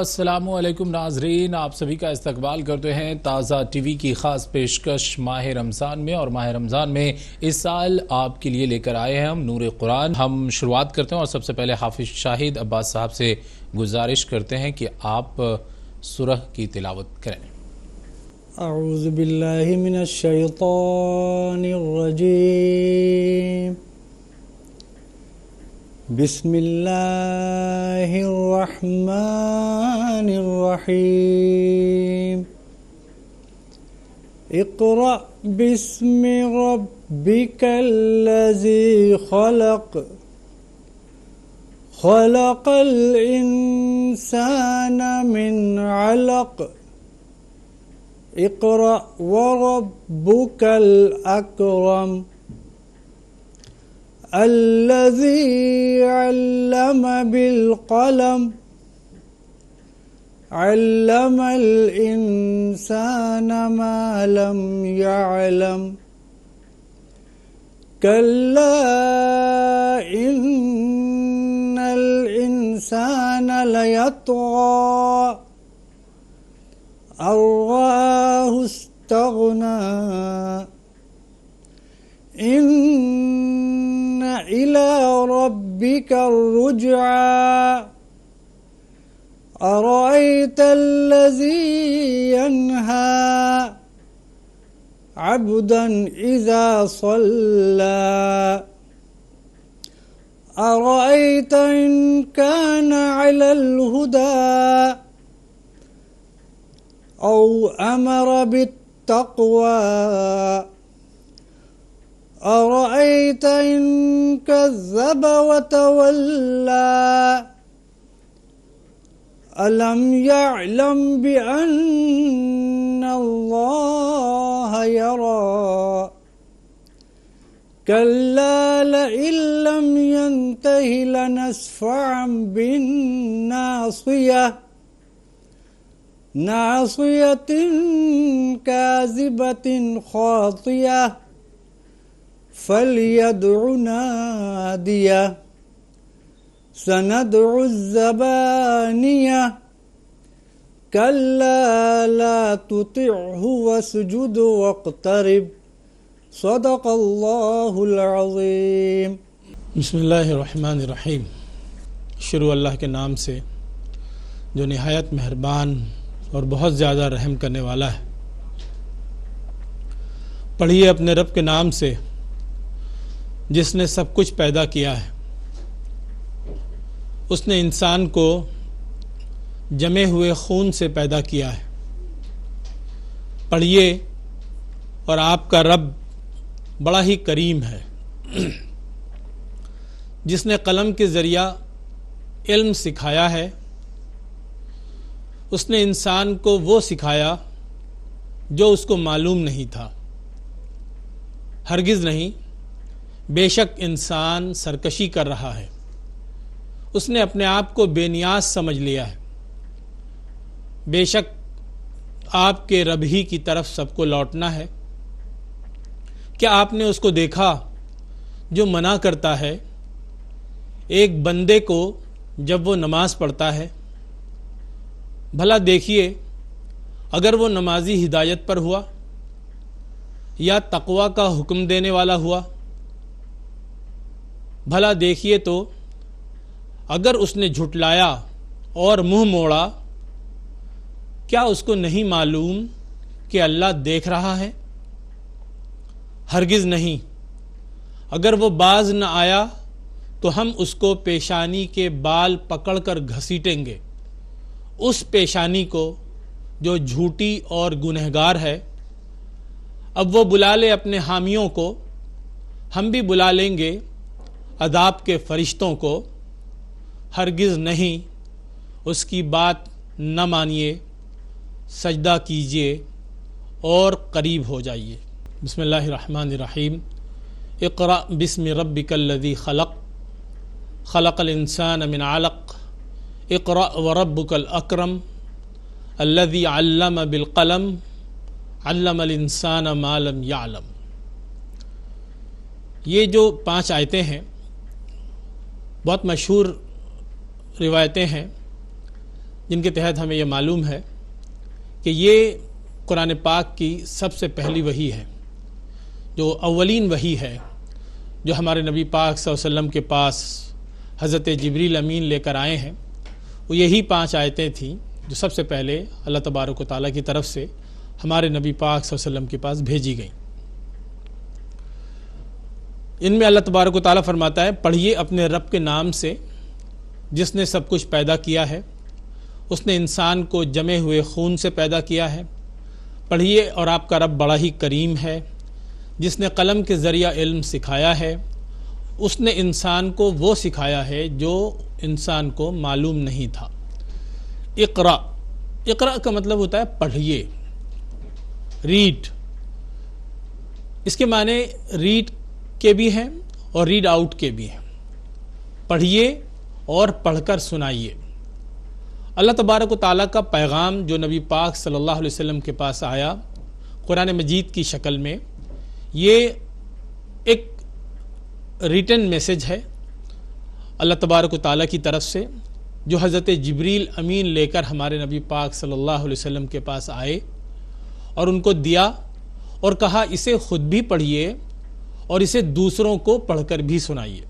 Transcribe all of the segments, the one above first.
السلام علیکم ناظرین، آپ سبھی کا استقبال کرتے ہیں تازہ ٹی وی کی خاص پیشکش ماہ رمضان میں، اور ماہ رمضان میں اس سال آپ کے لیے لے کر آئے ہیں ہم نور قرآن۔ ہم شروعات کرتے ہیں اور سب سے پہلے حافظ شاہد عباس صاحب سے گزارش کرتے ہیں کہ آپ سورہ کی تلاوت کریں۔ اعوذ باللہ من الشیطان الرجیم، بسم اللہ الرحمن الرحیم، اقرأ باسم ربک الذی خلق، خلق الانسان من علق، اقرأ وربك الأكرم، الذي علم بالقلم، علم الإنسان ما لم يعلم، كلا إن الإنسان ليطغى أن رآه استغنى، إن إلى ربك الرجعى، أرأيت الذي ينهى عبدا إذا صلى، أرأيت إن كان على الهدى أو أمر بالتقوى، أرأيت إن كذب وتولى، ألم يعلم بأن الله يرى، كلا لئن لم ينته لنسفعا بالناصية، ناصية كاذبة خاطية، فليدع ناديه، سندع الزبانية، كلا لا تطعه واسجد واقترب، صدق اللہ العظیم۔ بسم اللہ الرحمن الرحیم، شروع اللہ کے نام سے جو نہایت مہربان اور بہت زیادہ رحم کرنے والا ہے۔ پڑھیے اپنے رب کے نام سے جس نے سب کچھ پیدا کیا ہے۔ اس نے انسان کو جمے ہوئے خون سے پیدا کیا ہے۔ پڑھیے، اور آپ کا رب بڑا ہی کریم ہے، جس نے قلم کے ذریعہ علم سکھایا ہے۔ اس نے انسان کو وہ سکھایا جو اس کو معلوم نہیں تھا۔ ہرگز نہیں، بے شک انسان سرکشی کر رہا ہے۔ اس نے اپنے آپ کو بے نیاز سمجھ لیا ہے۔ بے شک آپ کے رب ہی کی طرف سب کو لوٹنا ہے۔ کیا آپ نے اس کو دیکھا جو منع کرتا ہے ایک بندے کو جب وہ نماز پڑھتا ہے؟ بھلا دیکھیے، اگر وہ نمازی ہدایت پر ہوا یا تقوی کا حکم دینے والا ہوا، بھلا دیکھیے تو اگر اس نے جھٹلایا اور منہ موڑا، کیا اس کو نہیں معلوم کہ اللہ دیکھ رہا ہے؟ ہرگز نہیں، اگر وہ باز نہ آیا تو ہم اس کو پیشانی کے بال پکڑ کر گھسیٹیں گے، اس پیشانی کو جو جھوٹی اور گنہگار ہے۔ اب وہ بلا لے اپنے حامیوں کو، ہم بھی بلا لیں گے عذاب کے فرشتوں کو۔ ہرگز نہیں، اس کی بات نہ مانیے، سجدہ کیجیے اور قریب ہو جائیے۔ بسم اللہ الرحمن الرحیم، اقرأ باسم ربک الذی خلق، خلق الانسان من علق، اقرأ وربک الاکرم، الذی علم بالقلم، علم الانسان ما لم یعلم۔ یہ جو 5 آیتیں ہیں بہت مشہور روایتیں ہیں۔ جن کے تحت ہمیں یہ معلوم ہے کہ یہ قرآن پاک کی سب سے پہلی وحی ہے، جو اولین وحی ہے جو ہمارے نبی پاک صلی اللہ علیہ وسلم کے پاس حضرت جبریل امین لے کر آئے ہیں۔ وہ یہی 5 آیتیں تھیں جو سب سے پہلے اللہ تبارک و تعالیٰ کی طرف سے ہمارے نبی پاک صلی اللہ علیہ وسلم کے پاس بھیجی گئیں۔ ان میں اللہ تبارک و تعالیٰ فرماتا ہے، پڑھیے اپنے رب کے نام سے جس نے سب کچھ پیدا کیا ہے، اس نے انسان کو جمے ہوئے خون سے پیدا کیا ہے۔ پڑھیے اور آپ کا رب بڑا ہی کریم ہے، جس نے قلم کے ذریعہ علم سکھایا ہے۔ اس نے انسان کو وہ سکھایا ہے جو انسان کو معلوم نہیں تھا۔ اقرا، اقرا کا مطلب ہوتا ہے پڑھیے، ریڈ۔ اس کے معنی ریڈ کے بھی ہیں اور ریڈ آؤٹ کے بھی ہیں۔ پڑھیے اور پڑھ کر سنائیے۔ اللہ تبارک و تعالیٰ کا پیغام جو نبی پاک صلی اللہ علیہ وسلم کے پاس آیا قرآن مجید کی شکل میں، یہ ایک ریٹن میسج ہے اللہ تبارک و تعالیٰ کی طرف سے، جو حضرت جبریل امین لے کر ہمارے نبی پاک صلی اللہ علیہ وسلم کے پاس آئے اور ان کو دیا اور کہا اسے خود بھی پڑھیے اور اسے دوسروں کو پڑھ کر بھی سنائیے۔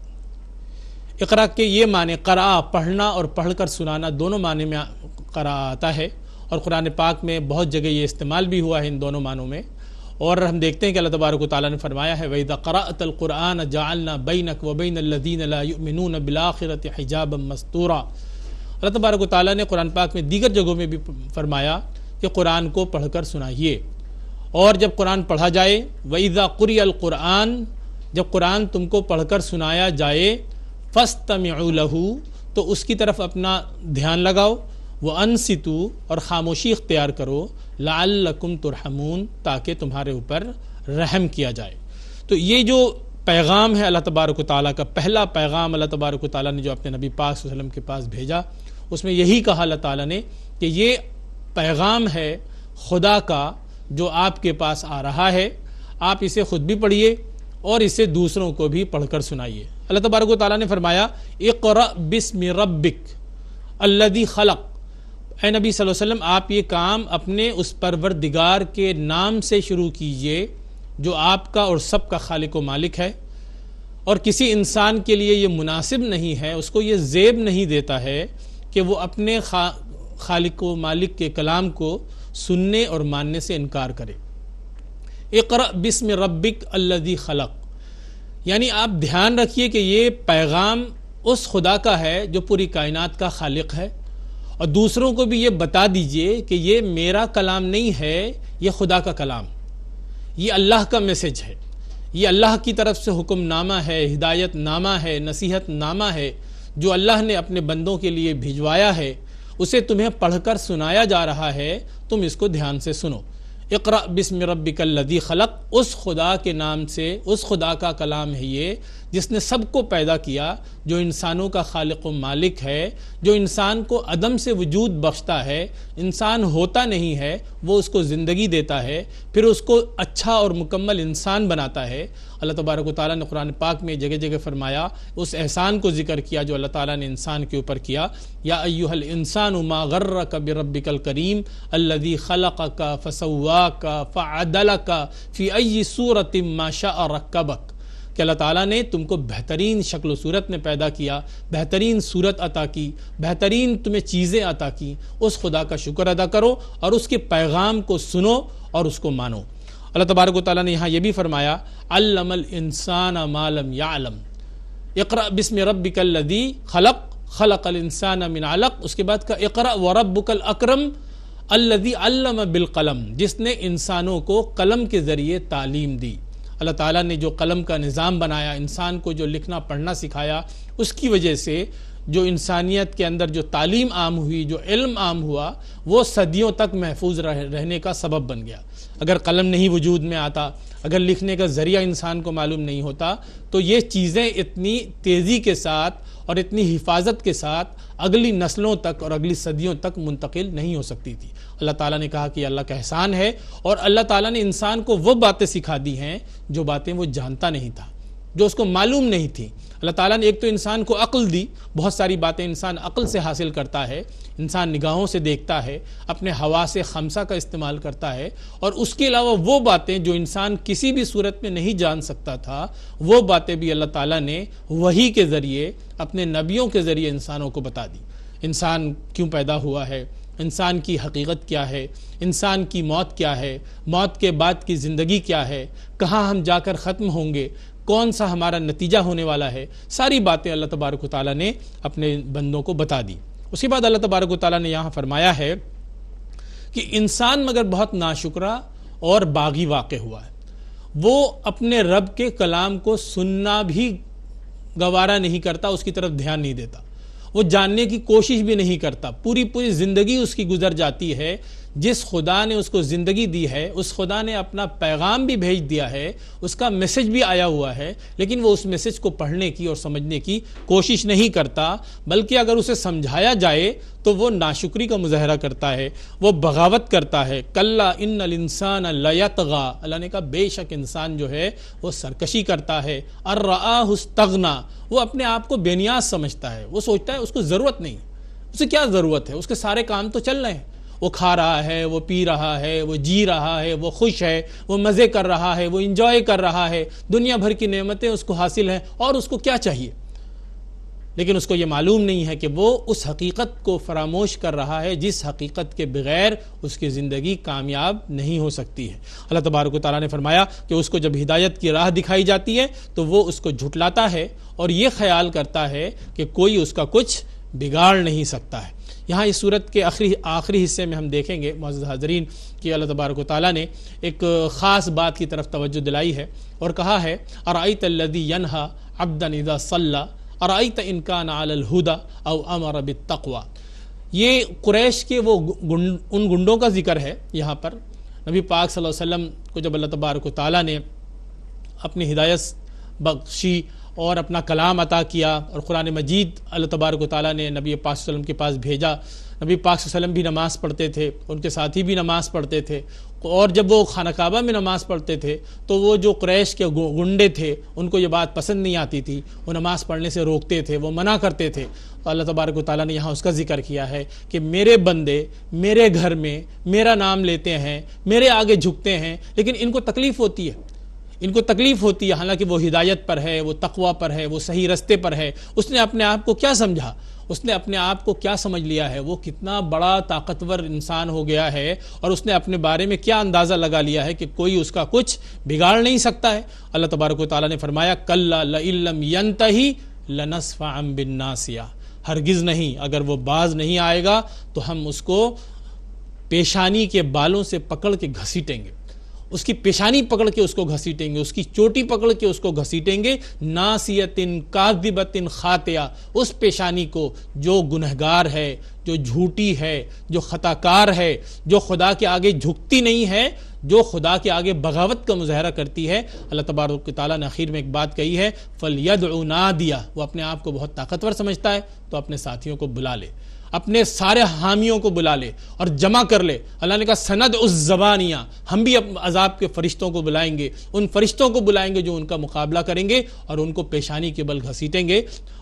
اقرا کے یہ معنی قرأ، پڑھنا اور پڑھ کر سنانا دونوں معنی میں قرأ آتا ہے، اور قرآن پاک میں بہت جگہ یہ استعمال بھی ہوا ہے ان دونوں معنوں میں۔ اور ہم دیکھتے ہیں کہ اللہ تبارک و تعالیٰ نے فرمایا ہے وَإِذَا قَرَأْتَ الْقُرْآنَ جَعَلْنَا بَيْنَكَ وَبَيْنَ الَّذِينَ لَا يُؤْمِنُونَ بِالْآخِرَةِ حِجَابًا مَسْتُورًا۔ اللہ تبارک و تعالیٰ نے قرآن پاک میں دیگر جگہوں میں بھی فرمایا کہ قرآن کو پڑھ کر سنائیے، اور جب قرآن پڑھا جائے وَإِذَا قُرِئَ الْقُرْآنُ، جب قرآن تم کو پڑھ کر سنایا جائے فَاسْتَمِعُوا لَهُ، تو اس کی طرف اپنا دھیان لگاؤ، وَأَنصِتُوا، اور خاموشی اختیار کرو، لَعَلَّكُمْ تُرْحَمُونَ، تاکہ تمہارے اوپر رحم کیا جائے۔ تو یہ جو پیغام ہے اللہ تبارک و تعالیٰ کا، پہلا پیغام اللہ تبارک و تعالیٰ نے جو اپنے نبی پاک صلی اللہ علیہ وسلم کے پاس بھیجا، اس میں یہی کہا اللہ تعالیٰ نے کہ یہ پیغام ہے خدا کا جو آپ کے پاس آ رہا ہے، آپ اسے خود بھی پڑھیے اور اسے دوسروں کو بھی پڑھ کر سنائیے۔ اللہ تبارک و تعالیٰ نے فرمایا اقرأ بسم ربک الذی خلق، اے نبی صلی اللہ علیہ وسلم آپ یہ کام اپنے اس پروردگار کے نام سے شروع کیجئے جو آپ کا اور سب کا خالق و مالک ہے، اور کسی انسان کے لیے یہ مناسب نہیں ہے، اس کو یہ زیب نہیں دیتا ہے کہ وہ اپنے خالق و مالک کے کلام کو سننے اور ماننے سے انکار کرے۔ اقرأ بسم ربک الذی خلق، یعنی آپ دھیان رکھیے کہ یہ پیغام اس خدا کا ہے جو پوری کائنات کا خالق ہے، اور دوسروں کو بھی یہ بتا دیجئے کہ یہ میرا کلام نہیں ہے، یہ خدا کا کلام، یہ اللہ کا میسج ہے، یہ اللہ کی طرف سے حکم نامہ ہے، ہدایت نامہ ہے، نصیحت نامہ ہے جو اللہ نے اپنے بندوں کے لیے بھجوایا ہے، اسے تمہیں پڑھ کر سنایا جا رہا ہے، تم اس کو دھیان سے سنو۔ اقرأ بسم ربک الذی خلق، اس خدا کے نام سے، اس خدا کا کلام ہے یہ جس نے سب کو پیدا کیا، جو انسانوں کا خالق و مالک ہے، جو انسان کو عدم سے وجود بخشتا ہے، انسان ہوتا نہیں ہے وہ اس کو زندگی دیتا ہے، پھر اس کو اچھا اور مکمل انسان بناتا ہے۔ اللہ تبارک و تعالیٰ نے قرآن پاک میں جگہ جگہ فرمایا، اس احسان کو ذکر کیا جو اللہ تعالیٰ نے انسان کے اوپر کیا، یا ایھا الانسان ما غرک بربک الکریم الذی خلقک فسواک فعدلک فی ای صورت ما شاء رکبک، کہ اللہ تعالیٰ نے تم کو بہترین شکل و صورت میں پیدا کیا، بہترین صورت عطا کی، بہترین تمہیں چیزیں عطا کی، اس خدا کا شکر ادا کرو اور اس کے پیغام کو سنو اور اس کو مانو۔ اللہ تبارک و تعالیٰ نے یہاں یہ بھی فرمایا علم الانسان ما لم یعلم، اقرأ بسم ربک الذی خلق خلق الانسان من علق، اس کے بعد کا اقرأ وربک الاکرم الذی علم بالقلم، جس نے انسانوں کو قلم کے ذریعے تعلیم دی۔ اللہ تعالیٰ نے جو قلم کا نظام بنایا، انسان کو جو لکھنا پڑھنا سکھایا، اس کی وجہ سے جو انسانیت کے اندر جو تعلیم عام ہوئی، جو علم عام ہوا، وہ صدیوں تک محفوظ رہنے کا سبب بن گیا۔ اگر قلم نہیں وجود میں آتا، اگر لکھنے کا ذریعہ انسان کو معلوم نہیں ہوتا، تو یہ چیزیں اتنی تیزی کے ساتھ اور اتنی حفاظت کے ساتھ اگلی نسلوں تک اور اگلی صدیوں تک منتقل نہیں ہو سکتی تھی۔ اللہ تعالیٰ نے کہا کہ اللہ کا احسان ہے، اور اللہ تعالیٰ نے انسان کو وہ باتیں سکھا دی ہیں جو باتیں وہ جانتا نہیں تھا۔ جو اس کو معلوم نہیں تھی۔ اللہ تعالیٰ نے ایک تو انسان کو عقل دی، بہت ساری باتیں انسان عقل سے حاصل کرتا ہے، انسان نگاہوں سے دیکھتا ہے، اپنے حواس خمسہ کا استعمال کرتا ہے، اور اس کے علاوہ وہ باتیں جو انسان کسی بھی صورت میں نہیں جان سکتا تھا، وہ باتیں بھی اللہ تعالیٰ نے وحی کے ذریعے اپنے نبیوں کے ذریعے انسانوں کو بتا دی۔ انسان کیوں پیدا ہوا ہے، انسان کی حقیقت کیا ہے، انسان کی موت کیا ہے، موت کے بعد کی زندگی کیا ہے، کہاں ہم جا کر ختم ہوں گے، کون سا ہمارا نتیجہ ہونے والا ہے، ساری باتیں اللہ تبارک و تعالیٰ نے اپنے بندوں کو بتا دی۔ اس کے بعد اللہ تبارک و تعالیٰ نے یہاں فرمایا ہے کہ انسان مگر بہت ناشکرا اور باغی واقع ہوا ہے، وہ اپنے رب کے کلام کو سننا بھی گوارا نہیں کرتا، اس کی طرف دھیان نہیں دیتا، وہ جاننے کی کوشش بھی نہیں کرتا، پوری زندگی اس کی گزر جاتی ہے۔ جس خدا نے اس کو زندگی دی ہے، اس خدا نے اپنا پیغام بھی بھیج دیا ہے، اس کا میسج بھی آیا ہوا ہے، لیکن وہ اس میسج کو پڑھنے کی اور سمجھنے کی کوشش نہیں کرتا، بلکہ اگر اسے سمجھایا جائے تو وہ ناشکری کا مظاہرہ کرتا ہے، وہ بغاوت کرتا ہے۔ کلا ان الانسان لیطغی، اللہ نے کہا بے شک انسان جو ہے وہ سرکشی کرتا ہے، ارآہ استغنی، وہ اپنے آپ کو بے نیاز سمجھتا ہے، وہ سوچتا ہے اس کو ضرورت نہیں، اسے کیا ضرورت ہے، اس کے سارے کام تو چل رہے ہیں، وہ کھا رہا ہے، وہ پی رہا ہے، وہ جی رہا ہے، وہ خوش ہے، وہ مزے کر رہا ہے، وہ انجوائے کر رہا ہے، دنیا بھر کی نعمتیں اس کو حاصل ہیں، اور اس کو کیا چاہیے؟ لیکن اس کو یہ معلوم نہیں ہے کہ وہ اس حقیقت کو فراموش کر رہا ہے جس حقیقت کے بغیر اس کی زندگی کامیاب نہیں ہو سکتی ہے۔ اللہ تبارک و تعالیٰ نے فرمایا کہ اس کو جب ہدایت کی راہ دکھائی جاتی ہے تو وہ اس کو جھٹلاتا ہے اور یہ خیال کرتا ہے کہ کوئی اس کا کچھ بگاڑ نہیں سکتا ہے۔ یہاں اس صورت کے آخری حصے میں ہم دیکھیں گے معزز حاضرین کہ اللہ تبارک و تعالیٰ نے ایک خاص بات کی طرف توجہ دلائی ہے اور کہا ہے ارأیت الذی ینہی عبدا اذا صلی ارأیت ان کان علی الہدی او امر بالتقوی۔ یہ قریش کے وہ ان گنڈوں کا ذکر ہے۔ یہاں پر نبی پاک صلی اللہ علیہ وسلم کو جب اللہ تبارک و تعالیٰ نے اپنی ہدایت بخشی اور اپنا کلام عطا کیا اور قرآن مجید اللہ تبارک و تعالیٰ نے نبی پاک صلی اللہ علیہ وسلم کے پاس بھیجا، نبی پاک صلی اللہ علیہ وسلم بھی نماز پڑھتے تھے، ان کے ساتھی بھی نماز پڑھتے تھے، اور جب وہ خانہ کعبہ میں نماز پڑھتے تھے تو وہ جو قریش کے گنڈے تھے ان کو یہ بات پسند نہیں آتی تھی، وہ نماز پڑھنے سے روکتے تھے، وہ منع کرتے تھے۔ تو اللہ تبارک و تعالیٰ نے یہاں اس کا ذکر کیا ہے کہ میرے بندے میرے گھر میں میرا نام لیتے ہیں، میرے آگے جھکتے ہیں، لیکن ان کو تکلیف ہوتی ہے، ان کو تکلیف ہوتی ہے، حالانکہ وہ ہدایت پر ہے، وہ تقوی پر ہے، وہ صحیح رستے پر ہے۔ اس نے اپنے آپ کو کیا سمجھا، اس نے اپنے آپ کو کیا سمجھ لیا ہے، وہ کتنا بڑا طاقتور انسان ہو گیا ہے، اور اس نے اپنے بارے میں کیا اندازہ لگا لیا ہے کہ کوئی اس کا کچھ بگاڑ نہیں سکتا ہے۔ اللہ تبارک و تعالیٰ نے فرمایا کلا لئن لم ینتہی لنصفعا بالناصیہ، ہرگز نہیں، اگر وہ باز نہیں آئے گا تو ہم اس کو پیشانی کے بالوں سے پکڑ کے گھسیٹیں گے، اس کی پیشانی پکڑ کے اس کو گھسیٹیں گے، اس کی چوٹی پکڑ کے اس کو گھسیٹیں گے، ناسیۃ کاذبۃ خاطئہ، اس پیشانی کو جو گنہگار ہے، جو جھوٹی ہے، جو خطا کار ہے، جو خدا کے آگے جھکتی نہیں ہے، جو خدا کے آگے بغاوت کا مظاہرہ کرتی ہے۔ اللہ تبارک و تعالیٰ نے آخر میں ایک بات کہی ہے فَلْيَدْعُ نَادِيَهُ، وہ اپنے آپ کو بہت طاقتور سمجھتا ہے تو اپنے ساتھیوں کو بلا لے، اپنے سارے حامیوں کو بلا لے اور جمع کر لے۔ اللہ نے کہا سند الزبانیہ، ہم بھی عذاب کے فرشتوں کو بلائیں گے، ان فرشتوں کو بلائیں گے جو ان کا مقابلہ کریں گے اور ان کو پیشانی کے بل گھسیٹیں گے۔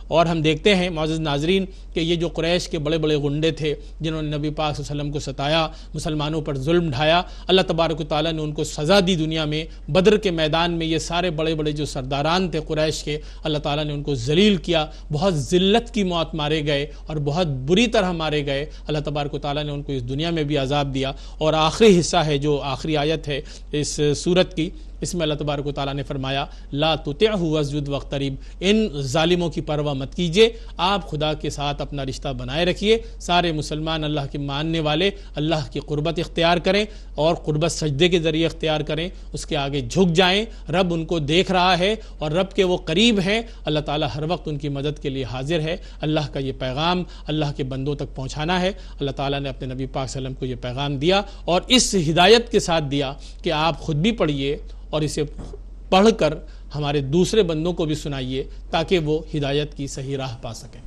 اور ہم دیکھتے ہیں معزز ناظرین کہ یہ جو قریش کے بڑے بڑے غنڈے تھے جنہوں نے نبی پاک صلی اللہ علیہ وسلم کو ستایا، مسلمانوں پر ظلم ڈھایا، اللہ تبارک و تعالیٰ نے ان کو سزا دی دنیا میں۔ بدر کے میدان میں یہ سارے بڑے بڑے جو سرداران تھے قریش کے، اللہ تعالیٰ نے ان کو ذلیل کیا، بہت ذلت کی موت مارے گئے اور بہت بری طرح مارے گئے۔ اللہ تبارک و تعالیٰ نے ان کو اس دنیا میں بھی عذاب دیا۔ اور آخری حصہ ہے جو آخری آیت ہے اس سورت کی، اس میں اللہ تبارک و تعالیٰ نے فرمایا لا تطعہ واسجد واقترب، ان ظالموں کی پرواہ مت کیجیے، آپ خدا کے ساتھ اپنا رشتہ بنائے رکھیے۔ سارے مسلمان اللہ کے ماننے والے اللہ کی قربت اختیار کریں اور قربت سجدے کے ذریعے اختیار کریں، اس کے آگے جھک جائیں، رب ان کو دیکھ رہا ہے اور رب کے وہ قریب ہیں، اللہ تعالیٰ ہر وقت ان کی مدد کے لیے حاضر ہے۔ اللہ کا یہ پیغام اللہ کے بندوں تک پہنچانا ہے۔ اللہ تعالیٰ نے اپنے نبی پاک صلی اللہ علیہ وسلم کو یہ پیغام دیا اور اس ہدایت کے ساتھ دیا کہ آپ خود بھی پڑھیے اور اسے پڑھ کر ہمارے دوسرے بندوں کو بھی سنائیے تاکہ وہ ہدایت کی صحیح راہ پا سکیں۔